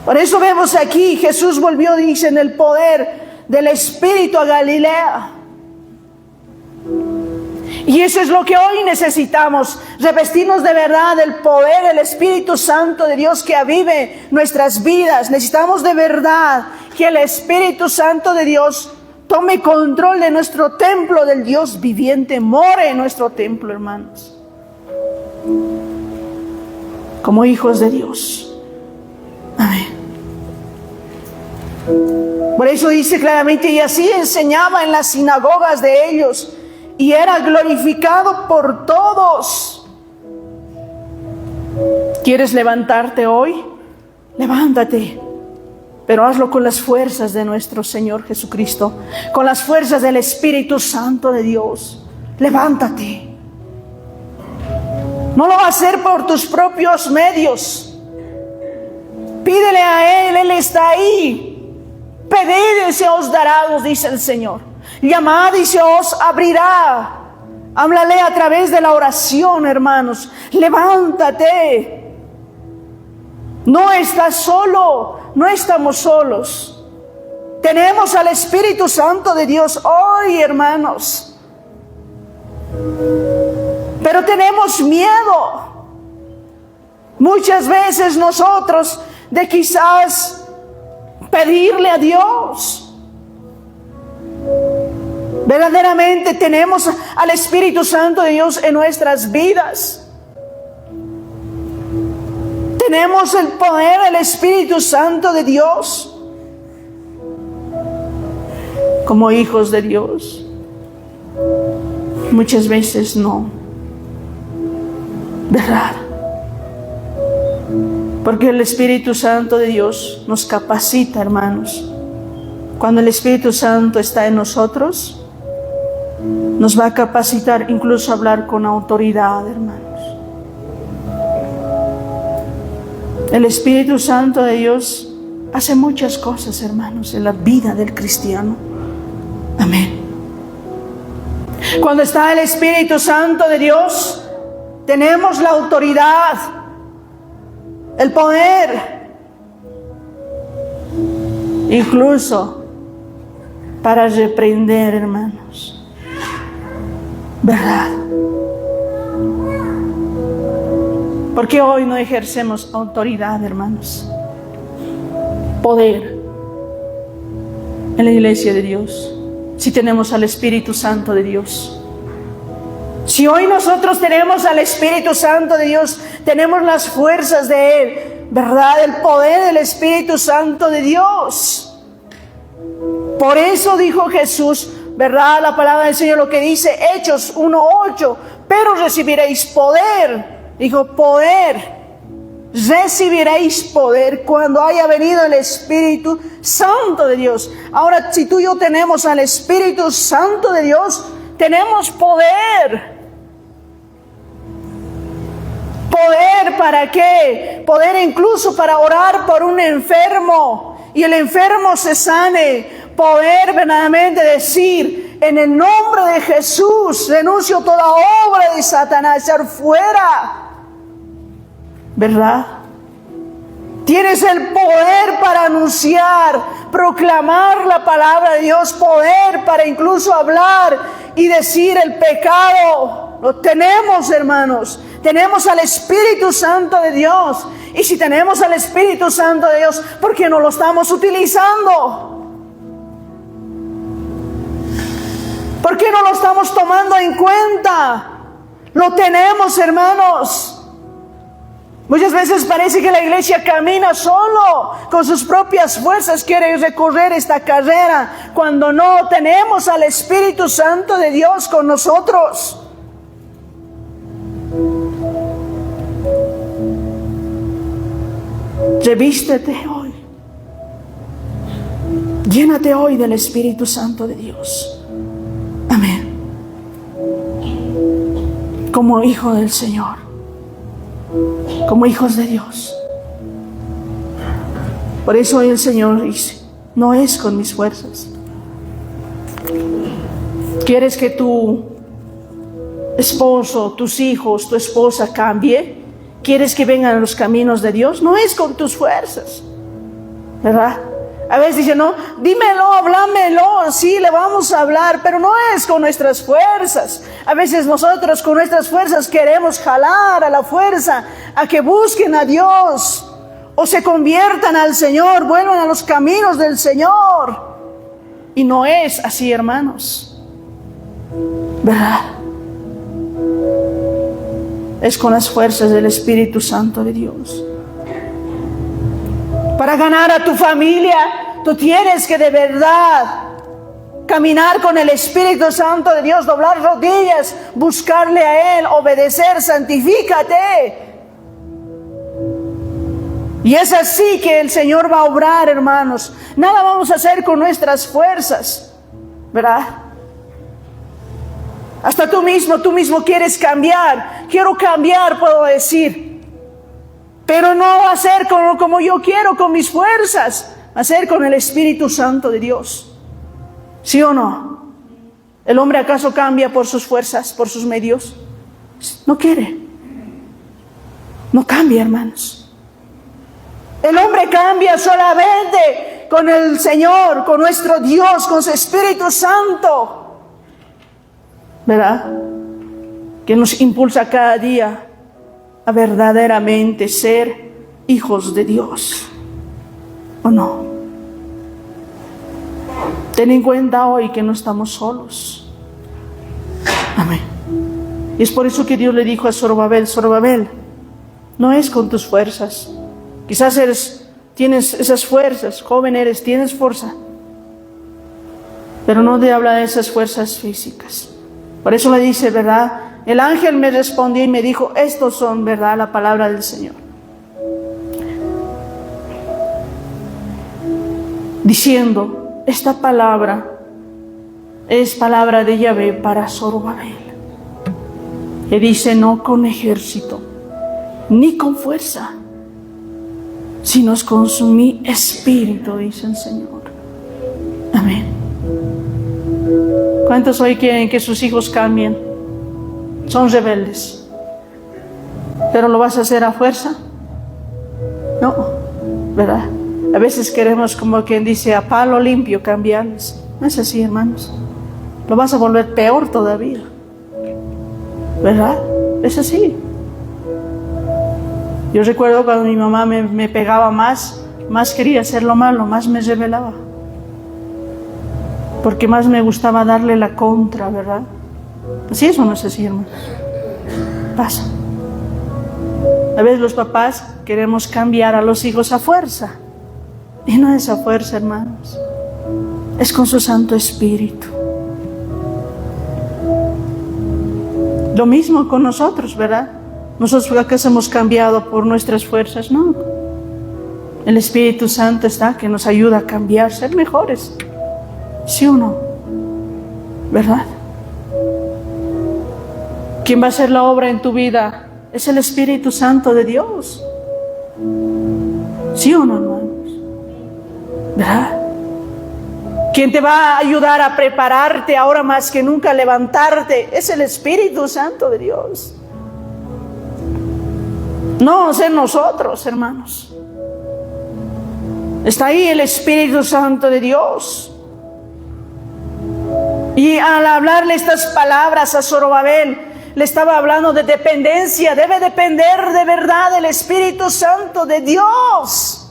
Speaker 1: Por eso vemos aquí, Jesús volvió, dice, en el poder del Espíritu a Galilea. Y eso es lo que hoy necesitamos, revestirnos de verdad del poder del Espíritu Santo de Dios que avive nuestras vidas. Necesitamos de verdad que el Espíritu Santo de Dios tome control de nuestro templo del Dios viviente, more en nuestro templo, hermanos, como hijos de Dios. Amén. Por eso dice claramente, y así enseñaba en las sinagogas de ellos, y era glorificado por todos. ¿Quieres levantarte hoy? Levántate, pero hazlo con las fuerzas de nuestro Señor Jesucristo, con las fuerzas del Espíritu Santo de Dios. Levántate. No lo va a hacer por tus propios medios. Pídele a Él, Él está ahí. Pedid y se os dará, nos dice el Señor. Llamad y se os abrirá. Háblale a través de la oración, hermanos. Levántate. No estás solo, no estamos solos. Tenemos al Espíritu Santo de Dios hoy, hermanos. Pero tenemos miedo. Muchas veces nosotros de quizás pedirle a Dios. Verdaderamente tenemos al Espíritu Santo de Dios en nuestras vidas. Tenemos el poder del Espíritu Santo de Dios como hijos de Dios. Muchas veces no. ¿Verdad? Porque el Espíritu Santo de Dios nos capacita, hermanos. Cuando el Espíritu Santo está en nosotros, nos va a capacitar incluso a hablar con autoridad, hermanos. El Espíritu Santo de Dios hace muchas cosas, hermanos, en la vida del cristiano. Amén. Cuando está el Espíritu Santo de Dios, tenemos la autoridad, el poder, incluso para reprender, hermanos. ¿Verdad? ¿Por qué hoy no ejercemos autoridad, hermanos? Poder en la iglesia de Dios, si tenemos al Espíritu Santo de Dios. Si hoy nosotros tenemos al Espíritu Santo de Dios, tenemos las fuerzas de Él, ¿verdad? El poder del Espíritu Santo de Dios. Por eso dijo Jesús, ¿verdad? La palabra del Señor lo que dice, Hechos 1:8, pero recibiréis poder. Dijo, poder. Recibiréis poder cuando haya venido el Espíritu Santo de Dios. Ahora, si tú y yo tenemos al Espíritu Santo de Dios, tenemos poder. ¿Poder para qué? Poder incluso para orar por un enfermo y el enfermo se sane. Poder verdaderamente decir, en el nombre de Jesús, renuncio toda obra de Satanás, echar fuera. ¿Verdad? Tienes el poder para anunciar, proclamar la palabra de Dios, poder para incluso hablar y decir el pecado. Lo tenemos, hermanos. Tenemos al Espíritu Santo de Dios. Y si tenemos al Espíritu Santo de Dios, ¿por qué no lo estamos utilizando? ¿Por qué no lo estamos tomando en cuenta? Lo tenemos, hermanos. Muchas veces parece que la iglesia camina solo, con sus propias fuerzas quiere recorrer esta carrera, cuando no tenemos al Espíritu Santo de Dios con nosotros. Revístete hoy. Llénate hoy del Espíritu Santo de Dios. Amén. Como hijo del Señor. Como hijos de Dios. Por eso hoy el Señor dice, no es con mis fuerzas. ¿Quieres que tu esposo, tus hijos, tu esposa cambie? ¿Quieres que vengan a los caminos de Dios? No es con tus fuerzas, ¿verdad? A veces dicen, no, dímelo, háblamelo, sí, le vamos a hablar, pero no es con nuestras fuerzas. A veces nosotros con nuestras fuerzas queremos jalar a la fuerza a que busquen a Dios o se conviertan al Señor, vuelvan a los caminos del Señor. Y no es así, hermanos. ¿Verdad? Es con las fuerzas del Espíritu Santo de Dios. Para ganar a tu familia, tú tienes que de verdad caminar con el Espíritu Santo de Dios, doblar rodillas, buscarle a Él, obedecer, santifícate. Y es así que el Señor va a obrar, hermanos. Nada vamos a hacer con nuestras fuerzas, ¿verdad? Hasta tú mismo quieres cambiar. Quiero cambiar, puedo decir. Pero no va a ser como yo quiero, con mis fuerzas. Va a ser con el Espíritu Santo de Dios. ¿Sí o no? ¿El hombre acaso cambia por sus fuerzas, por sus medios? No quiere. No cambia, hermanos. El hombre cambia solamente con el Señor, con nuestro Dios, con su Espíritu Santo. ¿Verdad? Que nos impulsa cada día a verdaderamente ser hijos de Dios. ¿O no? Ten en cuenta hoy que no estamos solos. Amén. Y es por eso que Dios le dijo a Zorobabel: Zorobabel, no es con tus fuerzas. Quizás tienes esas fuerzas, joven eres, tienes fuerza. Pero no te habla de esas fuerzas físicas. Por eso le dice, ¿verdad? El ángel me respondió y me dijo: estos son, ¿verdad?, la palabra del Señor. Diciendo, esta palabra es palabra de Yahvé para Zorobabel. Que dice: no con ejército, ni con fuerza, sino es con mi espíritu, dice el Señor. Amén. ¿Cuántos hoy quieren que sus hijos cambien? Son rebeldes. ¿Pero lo vas a hacer a fuerza? No, ¿verdad? A veces queremos, como quien dice, a palo limpio cambiarles. No es así, hermanos. Lo vas a volver peor todavía. ¿Verdad? Es así. Yo recuerdo cuando mi mamá me pegaba más quería hacer lo malo, más me rebelaba. Porque más me gustaba darle la contra, ¿verdad? Así eso no es así, hermanos. Pasa. A veces los papás queremos cambiar a los hijos a fuerza. Y no es a fuerza, hermanos. Es con su Santo Espíritu. Lo mismo con nosotros, ¿verdad? Nosotros acaso hemos cambiado por nuestras fuerzas, no. El Espíritu Santo está que nos ayuda a cambiar, ser mejores. ¿Sí o no? ¿Verdad? ¿Quién va a hacer la obra en tu vida? Es el Espíritu Santo de Dios. ¿Sí o no, hermanos? ¿Verdad? ¿Quién te va a ayudar a prepararte ahora más que nunca, a levantarte? Es el Espíritu Santo de Dios. No ser nosotros, hermanos. Está ahí el Espíritu Santo de Dios. Y al hablarle estas palabras a Zorobabel, le estaba hablando de dependencia. Debe depender de verdad del Espíritu Santo de Dios.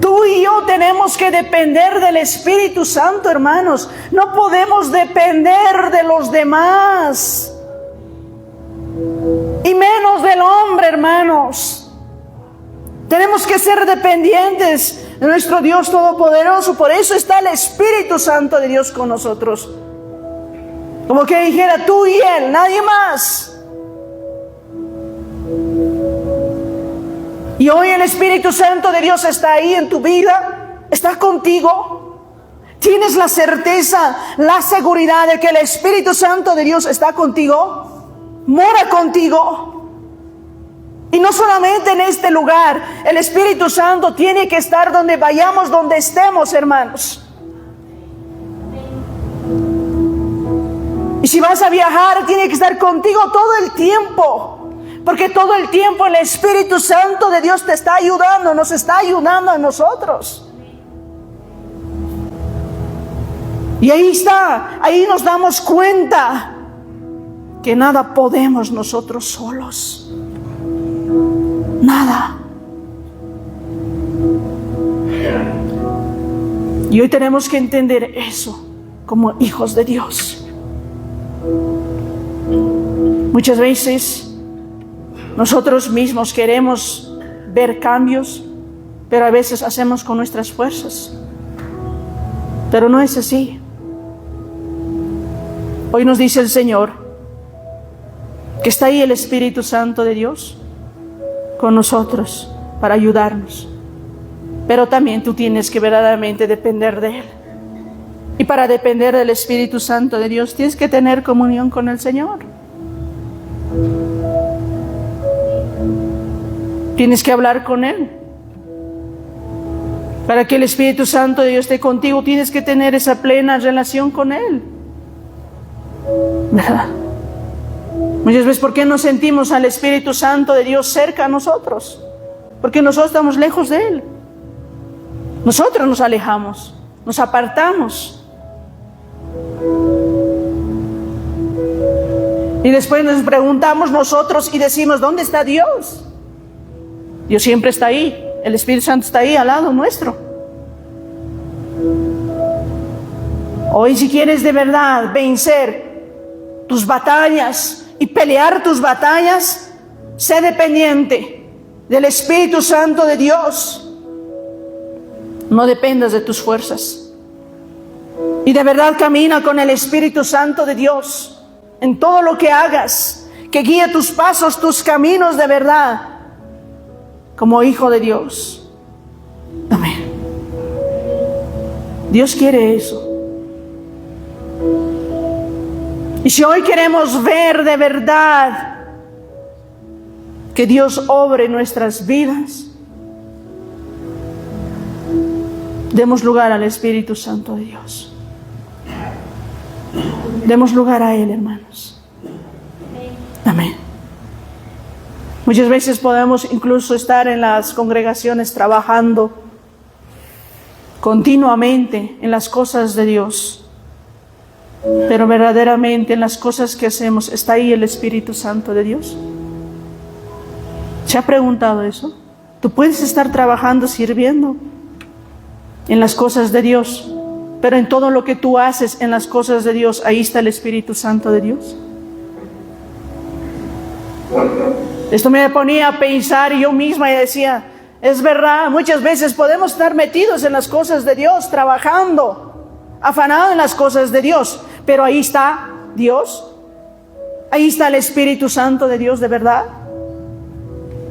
Speaker 1: Tú y yo tenemos que depender del Espíritu Santo, hermanos. No podemos depender de los demás. Y menos del hombre, hermanos. Tenemos que ser dependientes de nuestro Dios Todopoderoso. Por eso está el Espíritu Santo de Dios con nosotros. Como que dijera: tú y Él, nadie más. Y hoy el Espíritu Santo de Dios está ahí en tu vida, está contigo. Tienes la certeza, la seguridad de que el Espíritu Santo de Dios está contigo, mora contigo. Y no solamente en este lugar, el Espíritu Santo tiene que estar donde vayamos, donde estemos, hermanos. Y si vas a viajar, tiene que estar contigo todo el tiempo. Porque todo el tiempo el Espíritu Santo de Dios te está ayudando, nos está ayudando a nosotros. Y ahí está, ahí nos damos cuenta que nada podemos nosotros solos. Nada. Y hoy tenemos que entender eso como hijos de Dios. Muchas veces nosotros mismos queremos ver cambios, pero a veces hacemos con nuestras fuerzas. Pero no es así. Hoy nos dice el Señor que está ahí el Espíritu Santo de Dios con nosotros para ayudarnos. Pero también tú tienes que verdaderamente depender de Él. Y para depender del Espíritu Santo de Dios tienes que tener comunión con el Señor. Tienes que hablar con Él. Para que el Espíritu Santo de Dios esté contigo, tienes que tener esa plena relación con Él. ¿Verdad? Muchas veces, ¿por qué no sentimos al Espíritu Santo de Dios cerca a nosotros? Porque nosotros estamos lejos de Él. Nosotros nos alejamos, nos apartamos. Y después nos preguntamos nosotros y decimos, ¿dónde está Dios? Dios siempre está ahí. El Espíritu Santo está ahí al lado nuestro. Hoy, si quieres de verdad vencer tus batallas y pelear tus batallas, sé dependiente del Espíritu Santo de Dios. No dependas de tus fuerzas. Y de verdad camina con el Espíritu Santo de Dios en todo lo que hagas, que guíe tus pasos, tus caminos de verdad, como hijo de Dios. Amén. Dios quiere eso. Y si hoy queremos ver de verdad que Dios obre en nuestras vidas, demos lugar al Espíritu Santo de Dios. Demos lugar a Él, hermanos. Amén. Muchas veces podemos incluso estar en las congregaciones trabajando continuamente en las cosas de Dios, pero verdaderamente en las cosas que hacemos, ¿está ahí el Espíritu Santo de Dios? ¿Se ha preguntado eso? Tú puedes estar trabajando, sirviendo en las cosas de Dios, pero en todo lo que tú haces en las cosas de Dios, ¿ahí está el Espíritu Santo de Dios? Esto me ponía a pensar yo misma y decía, es verdad, muchas veces podemos estar metidos en las cosas de Dios, trabajando, afanados en las cosas de Dios, pero ahí está Dios, ahí está el Espíritu Santo de Dios de verdad.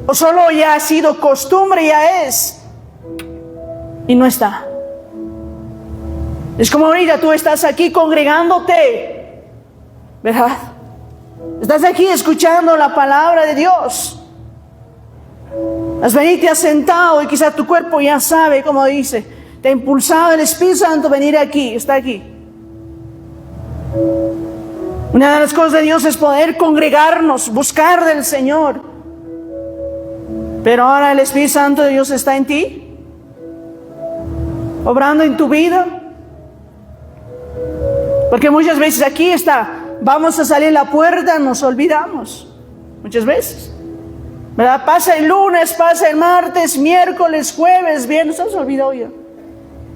Speaker 1: O solo ya ha sido costumbre, ya es, y no está. Es como ahorita tú estás aquí congregándote, ¿verdad? Estás aquí escuchando la palabra de Dios. Has venido, te has sentado y quizás tu cuerpo ya sabe, como dice, te ha impulsado el Espíritu Santo a venir aquí, está aquí. Una de las cosas de Dios es poder congregarnos, buscar del Señor. Pero ahora el Espíritu Santo de Dios está en ti, obrando en tu vida. Porque muchas veces aquí está, vamos a salir a la puerta, nos olvidamos. Muchas veces, ¿verdad? Pasa el lunes, pasa el martes, miércoles, jueves, viernes, nos olvidó ya.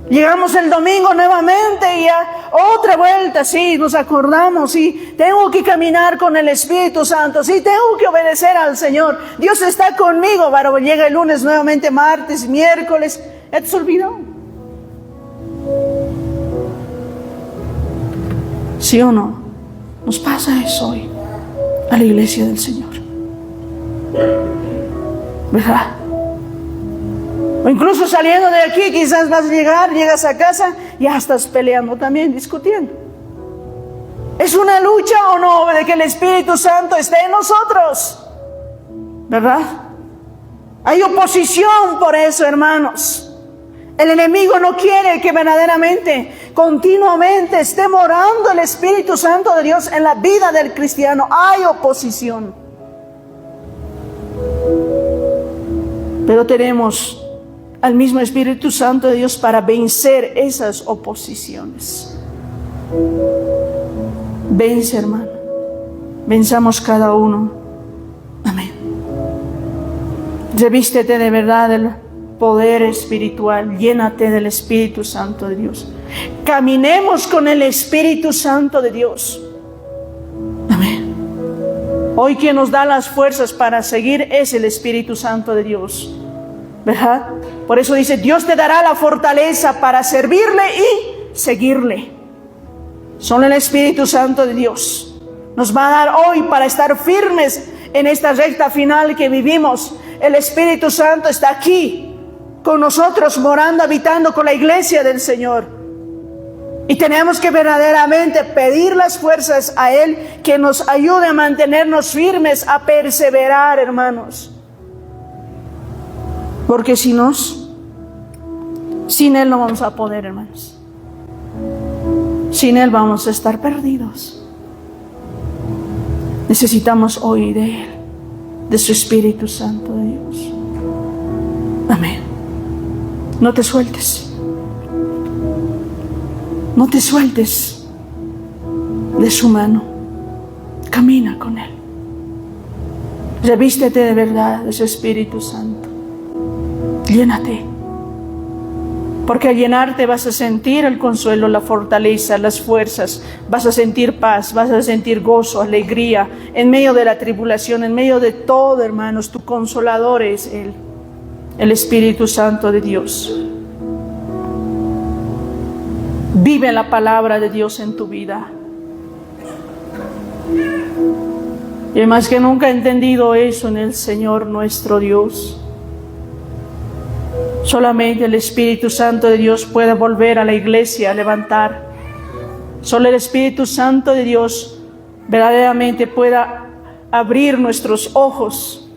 Speaker 1: Llegamos el domingo nuevamente y ya otra vuelta, sí, nos acordamos, sí, tengo que caminar con el Espíritu Santo, sí, tengo que obedecer al Señor. Dios está conmigo, pero llega el lunes nuevamente, martes, miércoles, ya te has olvidado. ¿Sí o no? Nos pasa eso hoy a la iglesia del Señor, ¿verdad? O incluso saliendo de aquí, quizás vas a llegar, llegas a casa y ya estás peleando también, discutiendo. ¿Es una lucha o no de que el Espíritu Santo esté en nosotros? ¿Verdad? Hay oposición por eso, hermanos. El enemigo no quiere que verdaderamente, continuamente esté morando el Espíritu Santo de Dios en la vida del cristiano. Hay oposición. Pero tenemos al mismo Espíritu Santo de Dios para vencer esas oposiciones. Vence, hermano. Venzamos cada uno. Amén. Revístete de verdad poder espiritual. Llénate del Espíritu Santo de Dios. Caminemos con el Espíritu Santo de Dios. Amén. Hoy quien nos da las fuerzas para seguir es el Espíritu Santo de Dios, ¿verdad? Por eso dice, Dios te dará la fortaleza para servirle y seguirle. Solo el Espíritu Santo de Dios nos va a dar hoy para estar firmes en esta recta final que vivimos. El Espíritu Santo está aquí con nosotros, morando, habitando con la iglesia del Señor. Y tenemos que verdaderamente pedir las fuerzas a Él, que nos ayude a mantenernos firmes, a perseverar, hermanos. Porque sin Él no vamos a poder, hermanos. Sin Él vamos a estar perdidos. Necesitamos hoy de Él, de su Espíritu Santo de Dios. Amén. No te sueltes. No te sueltes de su mano. Camina con Él. Revístete de verdad de su Espíritu Santo. Llénate. Porque al llenarte vas a sentir el consuelo, la fortaleza, las fuerzas. Vas a sentir paz, vas a sentir gozo, alegría. En medio de la tribulación, en medio de todo, hermanos, tu consolador es Él, el Espíritu Santo de Dios. Vive la palabra de Dios en tu vida. Y más que nunca he entendido eso en el Señor nuestro Dios. Solamente el Espíritu Santo de Dios puede volver a la iglesia a levantar. Solo el Espíritu Santo de Dios verdaderamente pueda abrir nuestros ojos.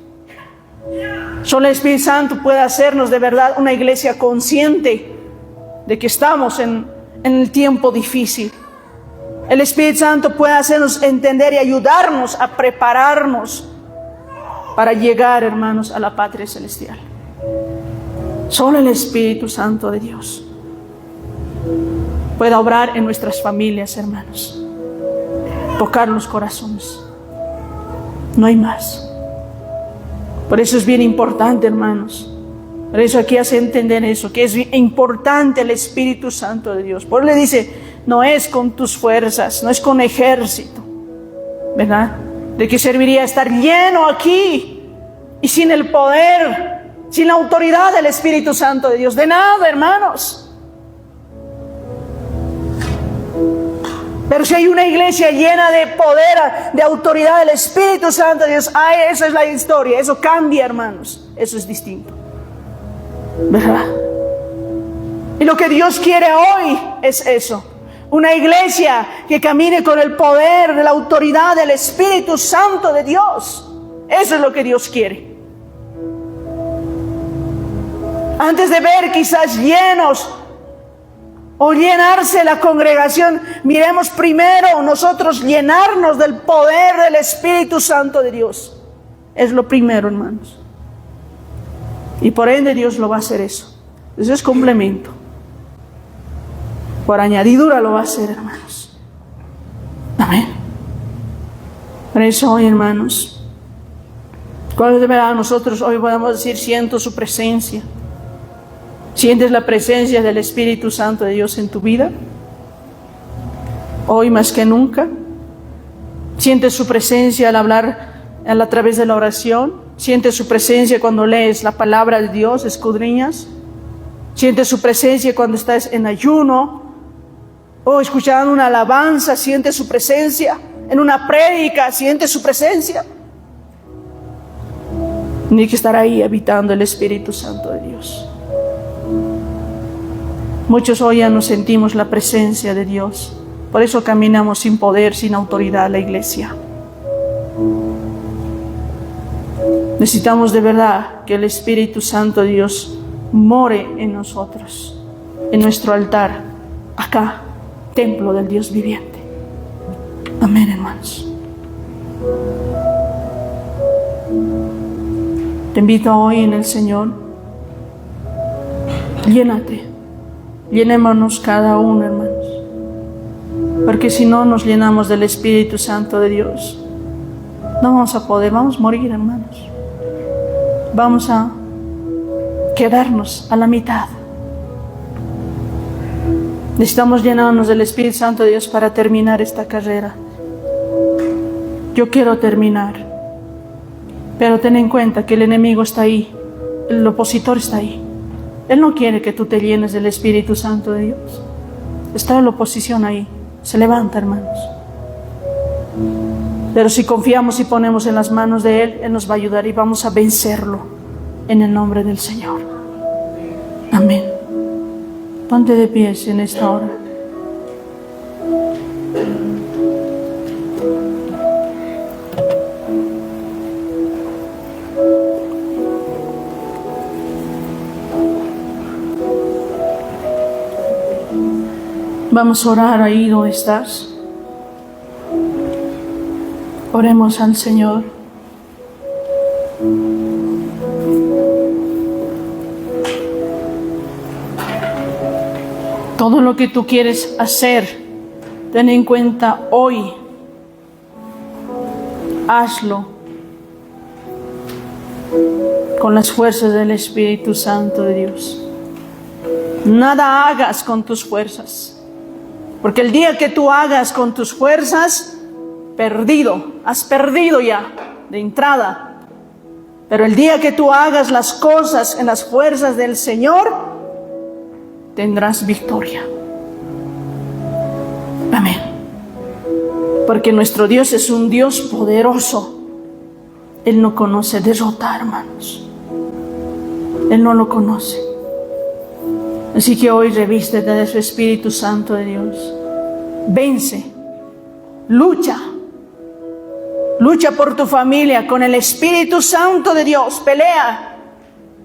Speaker 1: Solo el Espíritu Santo puede hacernos de verdad una iglesia consciente de que estamos en el tiempo difícil. El Espíritu Santo puede hacernos entender y ayudarnos a prepararnos para llegar, hermanos, a la patria celestial. Solo el Espíritu Santo de Dios puede obrar en nuestras familias, hermanos. Tocar los corazones. No hay más. Por eso es bien importante, hermanos. Por eso aquí hace entender eso, que es importante el Espíritu Santo de Dios. Por eso le dice, no es con tus fuerzas, no es con ejército, ¿verdad? ¿De qué serviría estar lleno aquí y sin el poder, sin la autoridad del Espíritu Santo de Dios? De nada, hermanos. Pero si hay una iglesia llena de poder, de autoridad del Espíritu Santo de Dios, esa es la historia, eso cambia, hermanos, eso es distinto, ¿verdad? Y lo que Dios quiere hoy es eso, una iglesia que camine con el poder de la autoridad del Espíritu Santo de Dios. Eso es lo que Dios quiere. Antes de ver quizás llenos o llenarse la congregación, miremos primero nosotros llenarnos del poder del Espíritu Santo de Dios. Es lo primero, hermanos. Y por ende Dios lo va a hacer eso. Eso es complemento. Por añadidura lo va a hacer, hermanos. Amén. Por eso hoy, hermanos, ¿cuál es de verdad nosotros hoy podemos decir, siento su presencia? ¿Sientes la presencia del Espíritu Santo de Dios en tu vida? Hoy más que nunca. ¿Sientes su presencia al hablar a través de la oración? ¿Sientes su presencia cuando lees la palabra de Dios, escudriñas? ¿Sientes su presencia cuando estás en ayuno o escuchando una alabanza? ¿Sientes su presencia en una prédica? ¿Sientes su presencia? Tiene que estar ahí habitando el Espíritu Santo de Dios. Muchos hoy ya no sentimos la presencia de Dios. Por eso caminamos sin poder, sin autoridad a la iglesia. Necesitamos de verdad que el Espíritu Santo de Dios more en nosotros, en nuestro altar, acá, templo del Dios viviente. Amén, hermanos. Te invito hoy en el Señor. Llénate. Llenémonos cada uno, hermanos. Porque si no nos llenamos del Espíritu Santo de Dios, no vamos a poder, vamos a morir, hermanos. Vamos a quedarnos a la mitad. Necesitamos llenarnos del Espíritu Santo de Dios para terminar esta carrera. Yo quiero terminar, pero ten en cuenta que el enemigo está ahí, el opositor está ahí. Él no quiere que tú te llenes del Espíritu Santo de Dios. Está la oposición ahí, se levanta, hermanos. Pero si confiamos y ponemos en las manos de Él, Él nos va a ayudar y vamos a vencerlo en el nombre del Señor. Amén. Ponte de pies en esta hora. Vamos a orar ahí donde estás. Oremos al Señor. Todo lo que tú quieres hacer, ten en cuenta hoy. Hazlo con las fuerzas del Espíritu Santo de Dios. Nada hagas con tus fuerzas. Porque el día que tú hagas con tus fuerzas, has perdido ya de entrada. Pero el día que tú hagas las cosas en las fuerzas del Señor, tendrás victoria. Amén. Porque nuestro Dios es un Dios poderoso. Él no conoce derrotar, hermanos. Él no lo conoce. Así que hoy revístete de su Espíritu Santo de Dios. Vence. Lucha por tu familia con el Espíritu Santo de Dios. Pelea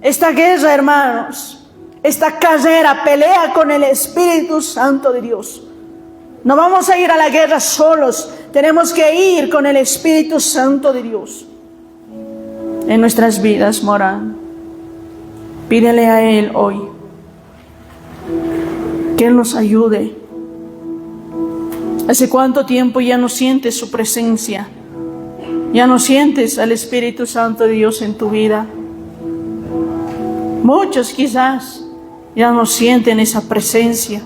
Speaker 1: esta guerra, hermanos. Esta carrera, pelea con el Espíritu Santo de Dios. No vamos a ir a la guerra solos. Tenemos que ir con el Espíritu Santo de Dios en nuestras vidas morando. Pídele a Él hoy que Él nos ayude. ¿Hace cuánto tiempo ya no sientes su presencia? ¿Ya no sientes al Espíritu Santo de Dios en tu vida? Muchos quizás ya no sienten esa presencia.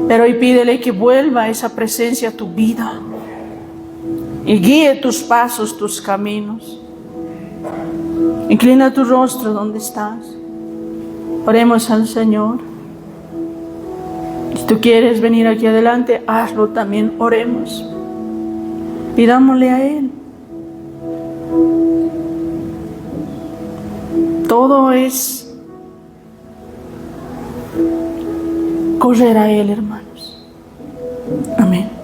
Speaker 1: Pero hoy pídele que vuelva esa presencia a tu vida y guíe tus pasos, tus caminos. Inclina tu rostro donde estás. Oremos al Señor. Si tú quieres venir aquí adelante, hazlo también. Oremos. Pidámosle a Él. Todo es correr a Él, hermanos. Amén.